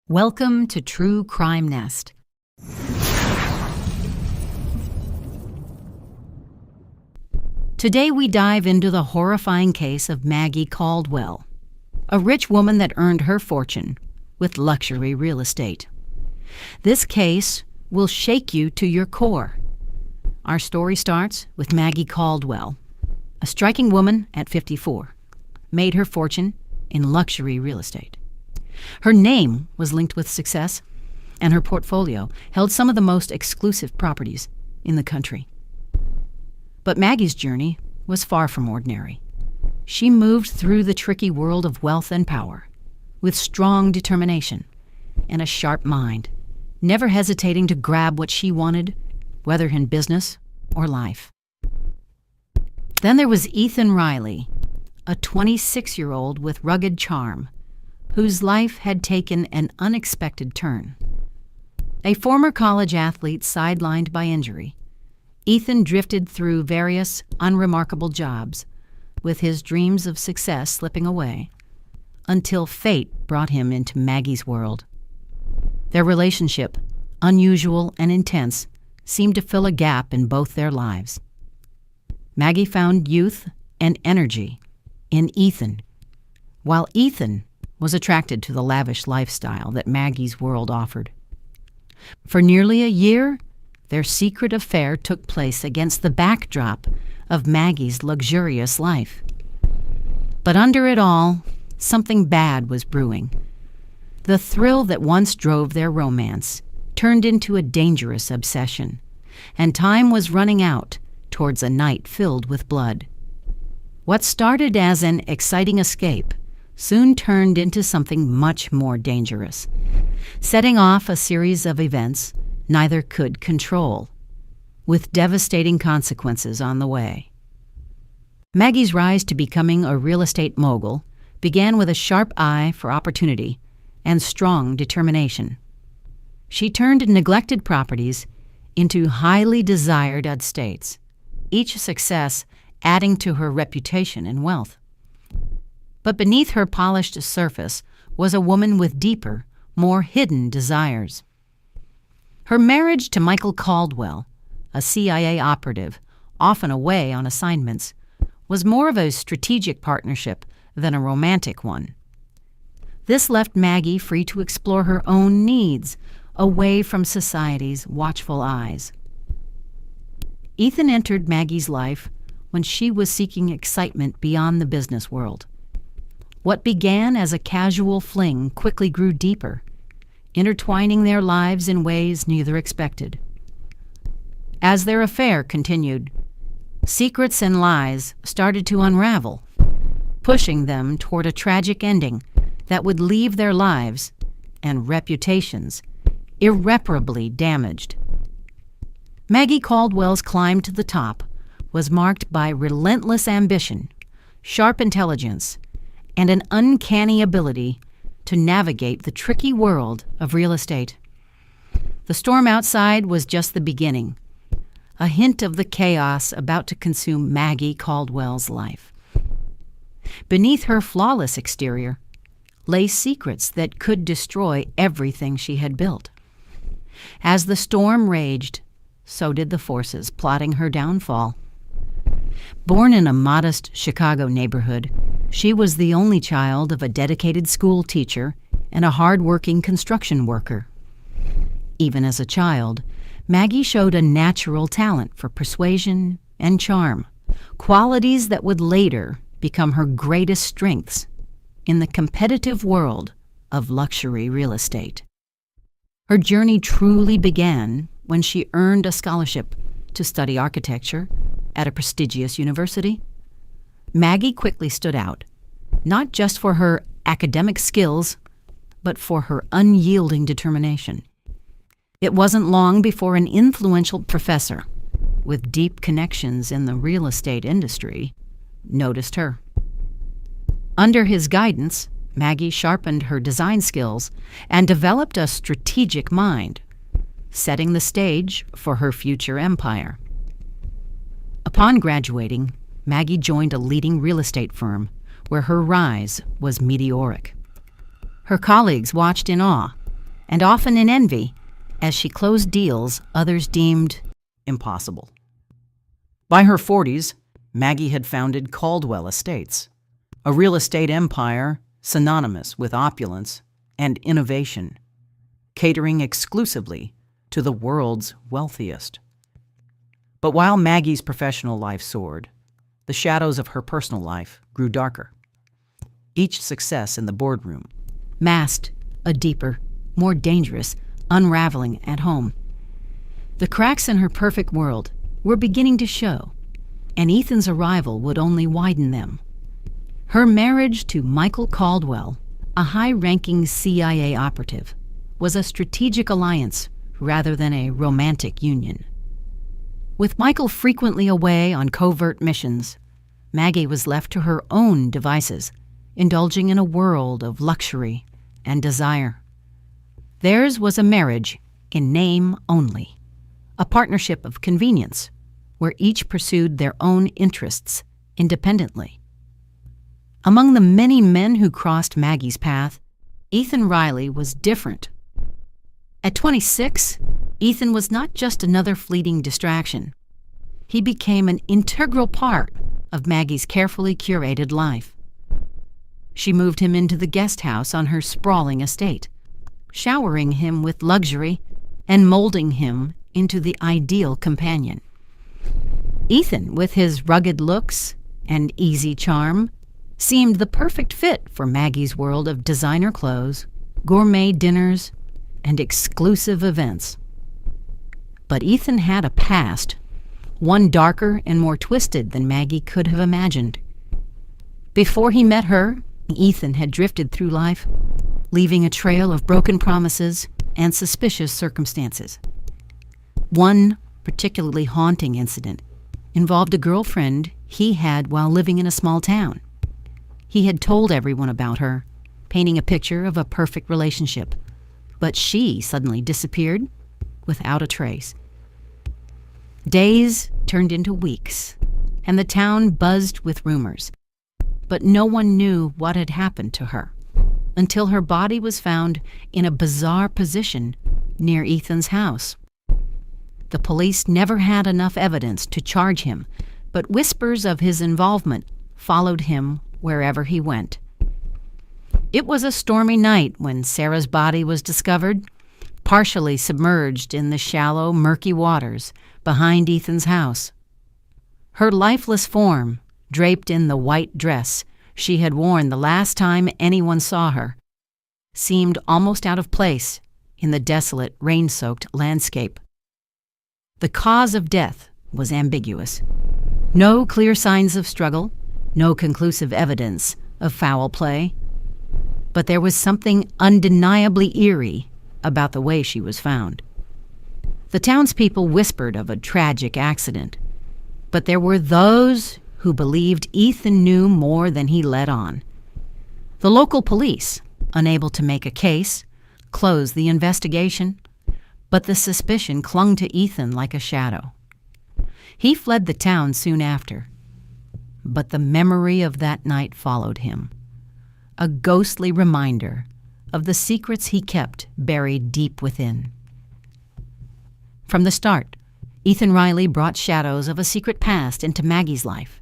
Welcome to True Crime Nest. Today we dive into the horrifying case of Maggie Caldwell, a rich woman that earned her fortune with luxury real estate. This case will shake you to your core. Our story starts with Maggie Caldwell, a striking woman at 54, made her fortune in luxury real estate. Her name was linked with success, and her portfolio held some of the most exclusive properties in the country. But Maggie's journey was far from ordinary. She moved through the tricky world of wealth and power with strong determination and a sharp mind, never hesitating to grab what she wanted, whether in business or life. Then there was Ethan Riley, a 26-year-old with rugged charm, whose life had taken an unexpected turn. A former college athlete sidelined by injury, Ethan drifted through various unremarkable jobs, with his dreams of success slipping away, until fate brought him into Maggie's world. Their relationship, unusual and intense, seemed to fill a gap in both their lives. Maggie found youth and energy in Ethan, while Ethan was attracted to the lavish lifestyle that Maggie's world offered. For nearly a year, their secret affair took place against the backdrop of Maggie's luxurious life. But under it all, something bad was brewing. The thrill that once drove their romance turned into a dangerous obsession, and time was running out towards a night filled with blood. What started as an exciting escape soon turned into something much more dangerous, setting off a series of events neither could control, with devastating consequences on the way. Maggie's rise to becoming a real estate mogul began with a sharp eye for opportunity and strong determination. She turned neglected properties into highly desired estates, each success adding to her reputation and wealth. But beneath her polished surface was a woman with deeper, more hidden desires. Her marriage to Michael Caldwell, a CIA operative, often away on assignments, was more of a strategic partnership than a romantic one. This left Maggie free to explore her own needs, away from society's watchful eyes. Ethan entered Maggie's life when she was seeking excitement beyond the business world. What began as a casual fling quickly grew deeper, intertwining their lives in ways neither expected. As their affair continued, secrets and lies started to unravel, pushing them toward a tragic ending that would leave their lives and reputations irreparably damaged. Maggie Caldwell's climb to the top was marked by relentless ambition, sharp intelligence, and an uncanny ability to navigate the tricky world of real estate. The storm outside was just the beginning, a hint of the chaos about to consume Maggie Caldwell's life. Beneath her flawless exterior lay secrets that could destroy everything she had built. As the storm raged, so did the forces plotting her downfall. Born in a modest Chicago neighborhood, she was the only child of a dedicated school teacher and a hard-working construction worker. Even as a child, Maggie showed a natural talent for persuasion and charm, qualities that would later become her greatest strengths in the competitive world of luxury real estate. Her journey truly began when she earned a scholarship to study architecture at a prestigious university. Maggie quickly stood out, not just for her academic skills, but for her unyielding determination. It wasn't long before an influential professor with deep connections in the real estate industry noticed her. Under his guidance, Maggie sharpened her design skills and developed a strategic mind, setting the stage for her future empire. Upon graduating, Maggie joined a leading real estate firm where her rise was meteoric. Her colleagues watched in awe, and often in envy, as she closed deals others deemed impossible. By her 40s, Maggie had founded Caldwell Estates, a real estate empire synonymous with opulence and innovation, catering exclusively to the world's wealthiest. But while Maggie's professional life soared, the shadows of her personal life grew darker. Each success in the boardroom masked a deeper, more dangerous unraveling at home. The cracks in her perfect world were beginning to show, and Ethan's arrival would only widen them. Her marriage to Michael Caldwell, a high-ranking CIA operative, was a strategic alliance rather than a romantic union. With Michael frequently away on covert missions, Maggie was left to her own devices, indulging in a world of luxury and desire. Theirs was a marriage in name only, a partnership of convenience, where each pursued their own interests independently. Among the many men who crossed Maggie's path, Ethan Riley was different. At 26, Ethan was not just another fleeting distraction. He became an integral part of Maggie's carefully curated life. She moved him into the guest house on her sprawling estate, showering him with luxury and molding him into the ideal companion. Ethan, with his rugged looks and easy charm, seemed the perfect fit for Maggie's world of designer clothes, gourmet dinners, and exclusive events. But Ethan had a past, one darker and more twisted than Maggie could have imagined. Before he met her, Ethan had drifted through life, leaving a trail of broken promises and suspicious circumstances. One particularly haunting incident involved a girlfriend he had while living in a small town. He had told everyone about her, painting a picture of a perfect relationship, but she suddenly disappeared without a trace. Days turned into weeks, and the town buzzed with rumors, but no one knew what had happened to her until her body was found in a bizarre position near Ethan's house. The police never had enough evidence to charge him, but whispers of his involvement followed him wherever he went. It was a stormy night when Sarah's body was discovered, partially submerged in the shallow, murky waters behind Ethan's house. Her lifeless form, draped in the white dress she had worn the last time anyone saw her, seemed almost out of place in the desolate, rain-soaked landscape. The cause of death was ambiguous. No clear signs of struggle, no conclusive evidence of foul play. But there was something undeniably eerie about the way she was found. The townspeople whispered of a tragic accident, but there were those who believed Ethan knew more than he let on. The local police, unable to make a case, closed the investigation, but the suspicion clung to Ethan like a shadow. He fled the town soon after, but the memory of that night followed him, a ghostly reminder of the secrets he kept buried deep within. From the start, Ethan Riley brought shadows of a secret past into Maggie's life,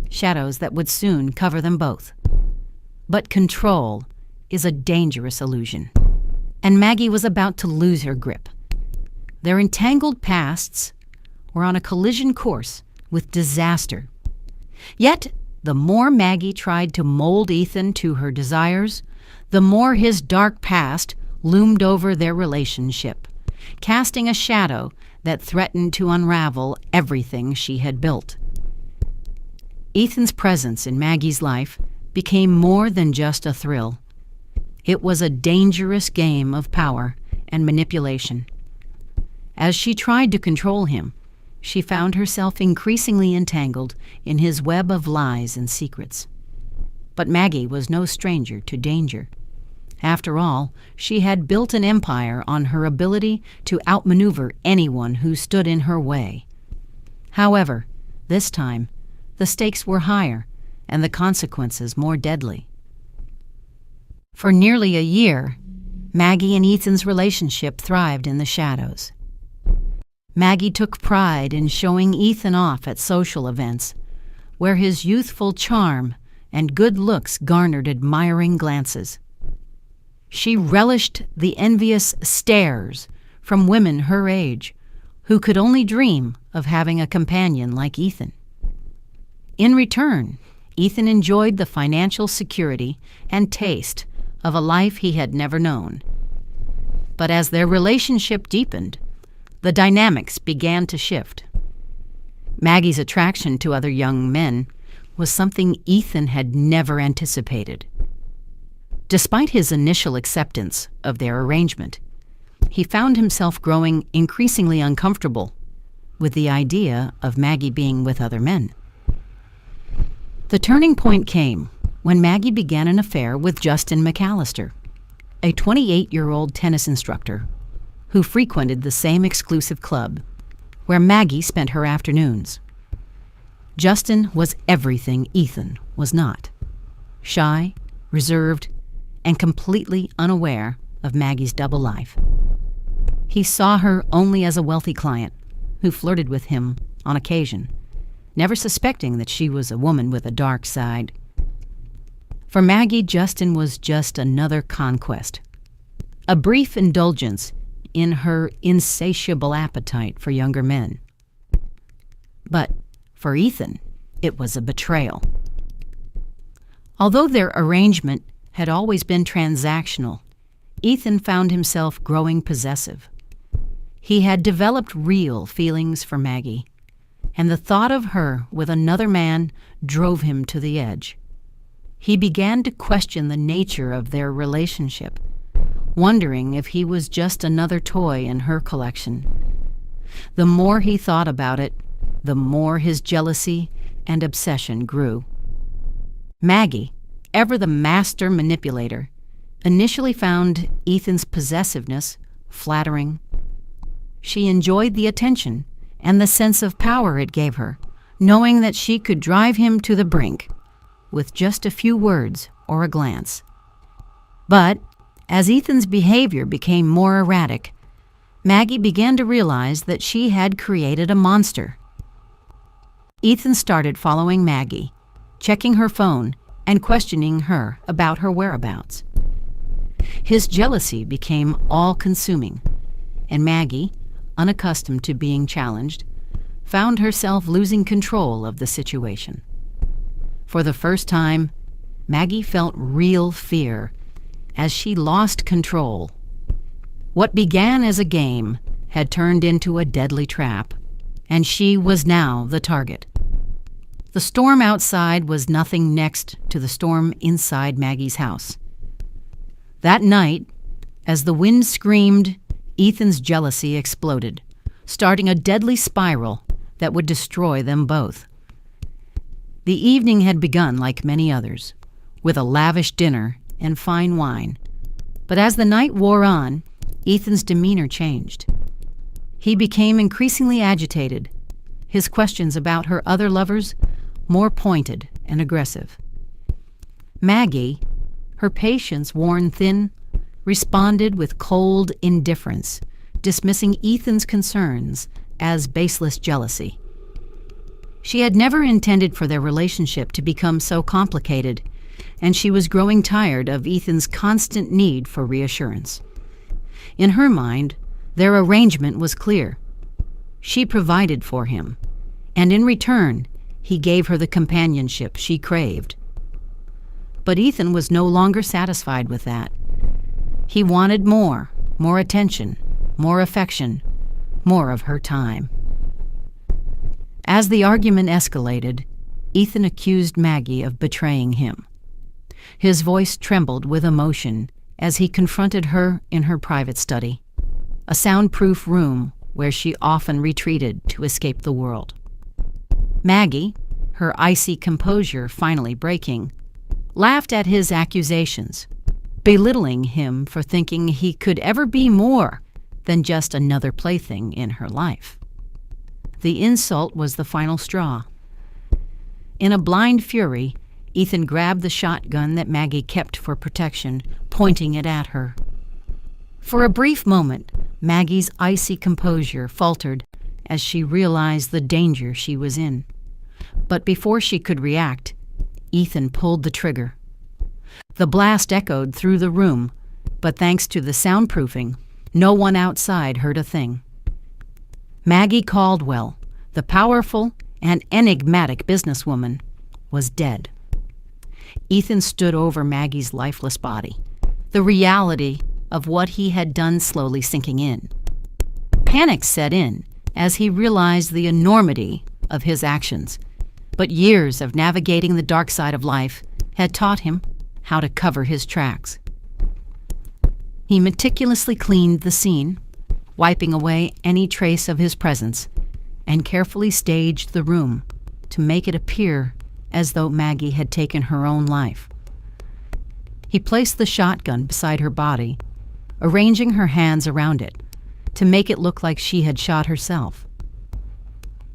shadows that would soon cover them both. But control is a dangerous illusion, and Maggie was about to lose her grip. Their entangled pasts were on a collision course with disaster. Yet, the more Maggie tried to mold Ethan to her desires, the more his dark past loomed over their relationship, casting a shadow that threatened to unravel everything she had built. Ethan's presence in Maggie's life became more than just a thrill. It was a dangerous game of power and manipulation. As she tried to control him, she found herself increasingly entangled in his web of lies and secrets. But Maggie was no stranger to danger. After all, she had built an empire on her ability to outmaneuver anyone who stood in her way. However, this time, the stakes were higher and the consequences more deadly. For nearly a year, Maggie and Ethan's relationship thrived in the shadows. Maggie took pride in showing Ethan off at social events, where his youthful charm and good looks garnered admiring glances. She relished the envious stares from women her age, who could only dream of having a companion like Ethan. In return, Ethan enjoyed the financial security and taste of a life he had never known. But as their relationship deepened, the dynamics began to shift. Maggie's attraction to other young men was something Ethan had never anticipated. Despite his initial acceptance of their arrangement, he found himself growing increasingly uncomfortable with the idea of Maggie being with other men. The turning point came when Maggie began an affair with Justin McAllister, a 28-year-old tennis instructor who frequented the same exclusive club where Maggie spent her afternoons. Justin was everything Ethan was not: shy, reserved, and completely unaware of Maggie's double life. He saw her only as a wealthy client who flirted with him on occasion, never suspecting that she was a woman with a dark side. For Maggie, Justin was just another conquest, a brief indulgence in her insatiable appetite for younger men. But for Ethan, it was a betrayal. Although their arrangement had always been transactional, Ethan found himself growing possessive. He had developed real feelings for Maggie, and the thought of her with another man drove him to the edge. He began to question the nature of their relationship, wondering if he was just another toy in her collection. The more he thought about it, the more his jealousy and obsession grew. Maggie, ever the master manipulator, initially found Ethan's possessiveness flattering. She enjoyed the attention and the sense of power it gave her, knowing that she could drive him to the brink with just a few words or a glance. But as Ethan's behavior became more erratic, Maggie began to realize that she had created a monster. Ethan started following Maggie, checking her phone and questioning her about her whereabouts. His jealousy became all-consuming, and Maggie, unaccustomed to being challenged, found herself losing control of the situation. For the first time, Maggie felt real fear as she lost control. What began as a game had turned into a deadly trap, and she was now the target. The storm outside was nothing next to the storm inside Maggie's house. That night, as the wind screamed, Ethan's jealousy exploded, starting a deadly spiral that would destroy them both. The evening had begun like many others, with a lavish dinner and fine wine. But as the night wore on, Ethan's demeanor changed. He became increasingly agitated, his questions about her other lovers more pointed and aggressive. Maggie, her patience worn thin, responded with cold indifference, dismissing Ethan's concerns as baseless jealousy. She had never intended for their relationship to become so complicated, and she was growing tired of Ethan's constant need for reassurance. In her mind, their arrangement was clear. She provided for him, and in return, he gave her the companionship she craved. But Ethan was no longer satisfied with that. He wanted more attention, more affection, more of her time. As the argument escalated, Ethan accused Maggie of betraying him. His voice trembled with emotion as he confronted her in her private study, a soundproof room where she often retreated to escape the world. Maggie, her icy composure finally breaking, laughed at his accusations, belittling him for thinking he could ever be more than just another plaything in her life. The insult was the final straw. In a blind fury, Ethan grabbed the shotgun that Maggie kept for protection, pointing it at her. For a brief moment, Maggie's icy composure faltered as she realized the danger she was in. But before she could react, Ethan pulled the trigger. The blast echoed through the room, but thanks to the soundproofing, no one outside heard a thing. Maggie Caldwell, the powerful and enigmatic businesswoman, was dead. Ethan stood over Maggie's lifeless body, the reality of what he had done slowly sinking in. Panic set in as he realized the enormity of his actions, but years of navigating the dark side of life had taught him how to cover his tracks. He meticulously cleaned the scene, wiping away any trace of his presence, and carefully staged the room to make it appear as though Maggie had taken her own life. He placed the shotgun beside her body, arranging her hands around it to make it look like she had shot herself.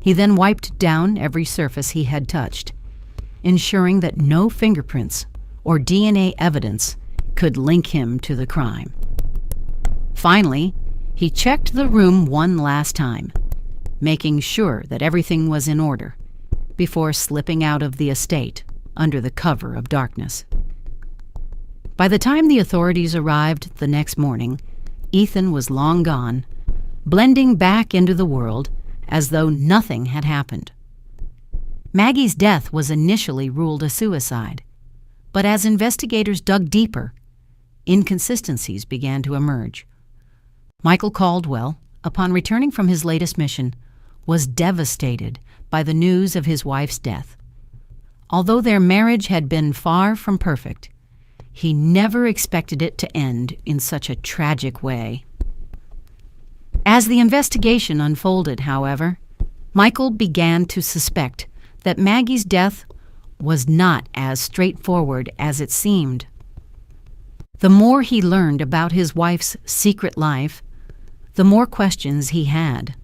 He then wiped down every surface he had touched, ensuring that no fingerprints or DNA evidence could link him to the crime. Finally, he checked the room one last time, making sure that everything was in order before slipping out of the estate under the cover of darkness. By the time the authorities arrived the next morning, Ethan was long gone, blending back into the world as though nothing had happened. Maggie's death was initially ruled a suicide, but as investigators dug deeper, inconsistencies began to emerge. Michael Caldwell, upon returning from his latest mission, was devastated by the news of his wife's death. Although their marriage had been far from perfect, he never expected it to end in such a tragic way. As the investigation unfolded, however, Michael began to suspect that Maggie's death was not as straightforward as it seemed. The more he learned about his wife's secret life, the more questions he had.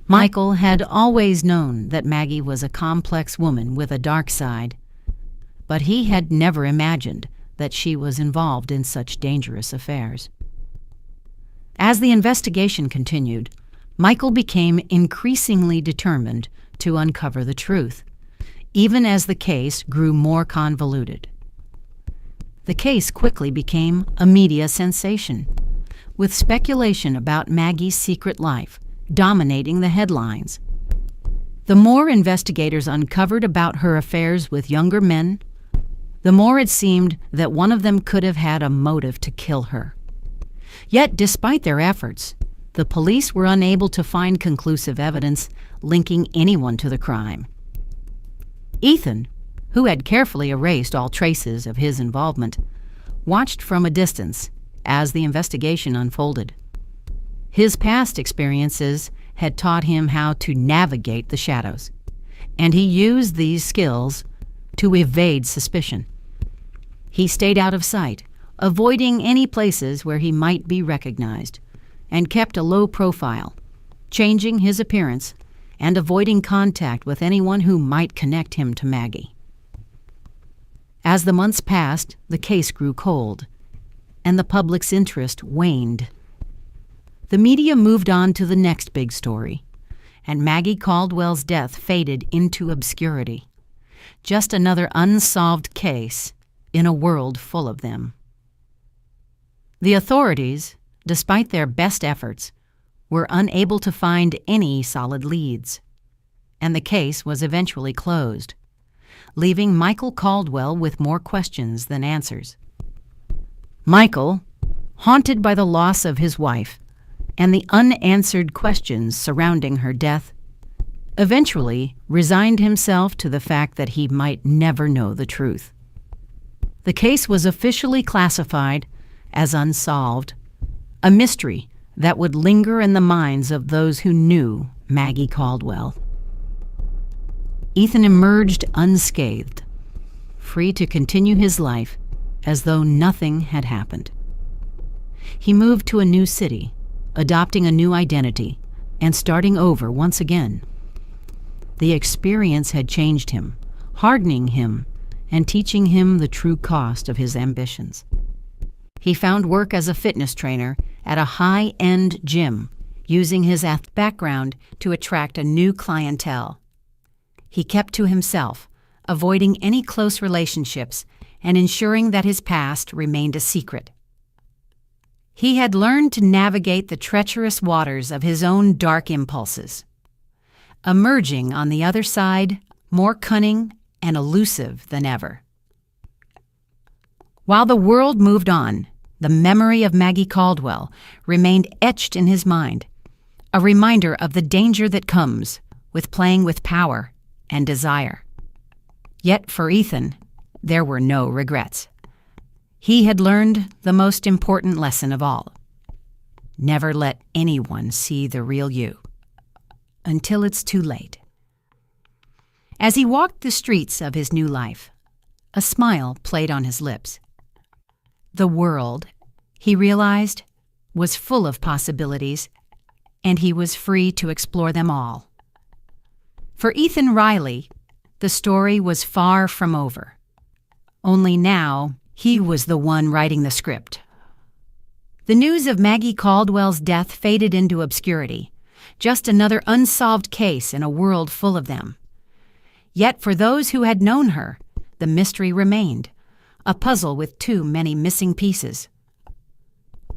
Michael had always known that Maggie was a complex woman with a dark side, but he had never imagined that she was involved in such dangerous affairs. As the investigation continued, Michael became increasingly determined to uncover the truth, even as the case grew more convoluted. The case quickly became a media sensation, with speculation about Maggie's secret life dominating the headlines. The more investigators uncovered about her affairs with younger men, the more it seemed that one of them could have had a motive to kill her. Yet, despite their efforts, the police were unable to find conclusive evidence linking anyone to the crime. Ethan, who had carefully erased all traces of his involvement, watched from a distance as the investigation unfolded. His past experiences had taught him how to navigate the shadows, and he used these skills to evade suspicion. He stayed out of sight, avoiding any places where he might be recognized, and kept a low profile, changing his appearance and avoiding contact with anyone who might connect him to Maggie. As the months passed, the case grew cold, and the public's interest waned. The media moved on to the next big story, and Maggie Caldwell's death faded into obscurity. Just another unsolved case in a world full of them. The authorities, despite their best efforts, were unable to find any solid leads, and the case was eventually closed, leaving Michael Caldwell with more questions than answers. Michael, haunted by the loss of his wife and the unanswered questions surrounding her death, eventually resigned himself to the fact that he might never know the truth. The case was officially classified as unsolved, a mystery that would linger in the minds of those who knew Maggie Caldwell. Ethan emerged unscathed, free to continue his life as though nothing had happened. He moved to a new city, adopting a new identity and starting over once again. The experience had changed him, hardening him, and teaching him the true cost of his ambitions. He found work as a fitness trainer at a high-end gym, using his background to attract a new clientele. He kept to himself, avoiding any close relationships and ensuring that his past remained a secret. He had learned to navigate the treacherous waters of his own dark impulses, emerging on the other side more cunning and elusive than ever. While the world moved on, the memory of Maggie Caldwell remained etched in his mind, a reminder of the danger that comes with playing with power and desire. Yet for Ethan, there were no regrets. He had learned the most important lesson of all. Never let anyone see the real you until it's too late. As he walked the streets of his new life, a smile played on his lips. The world, he realized, was full of possibilities, and he was free to explore them all. For Ethan Riley, the story was far from over. Only now, he was the one writing the script. The news of Maggie Caldwell's death faded into obscurity, just another unsolved case in a world full of them. Yet for those who had known her, the mystery remained, a puzzle with too many missing pieces.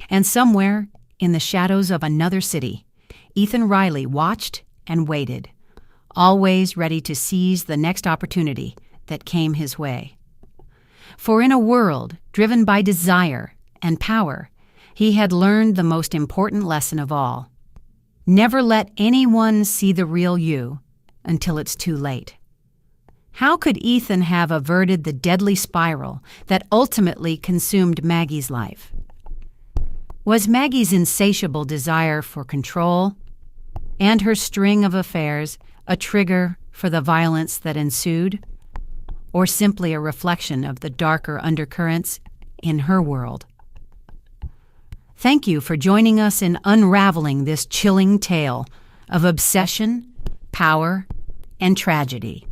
And somewhere, in the shadows of another city, Ethan Riley watched and waited, always ready to seize the next opportunity that came his way. For in a world driven by desire and power, he had learned the most important lesson of all. Never let anyone see the real you until it's too late. How could Ethan have averted the deadly spiral that ultimately consumed Maggie's life? Was Maggie's insatiable desire for control and her string of affairs a trigger for the violence that ensued, or simply a reflection of the darker undercurrents in her world? Thank you for joining us in unraveling this chilling tale of obsession, power, and tragedy.